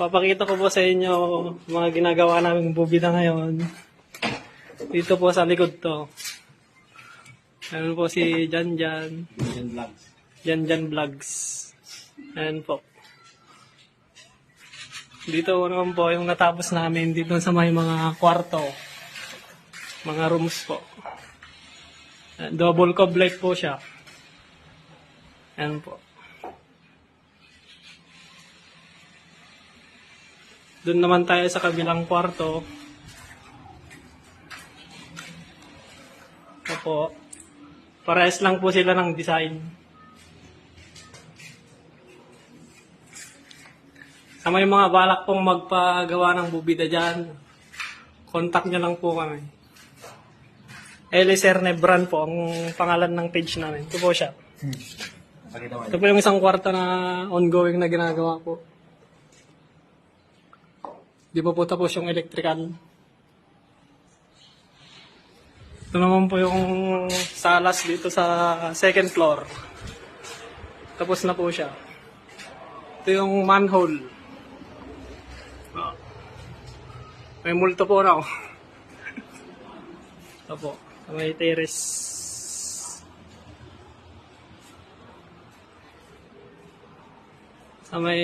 Papakita ko po sa inyo mga ginagawa naming bubida ngayon. Dito po sa likod to. Ayan po si Janjan. Janjan Vlogs. Ayan po. Dito naman po yung natapos namin dito sa may mga kwarto. Mga rooms po. Double coblet po siya. Ayan po. Doon naman tayo sa kabilang kwarto. Ito po. Parehas lang po sila ng design. Sa may mga balak pong magpagawa ng bubida dyan, contact nyo lang po kami. Eliser Nebran po ang pangalan ng page namin. Ito po siya. Ito po yung isang kwarto na ongoing na ginagawa po. Di pa po tapos yung electrical. Ito naman po yung salas dito sa second floor. Tapos na po siya. Ito yung manhole. May multo po na. Ito po. May terrace. Sa may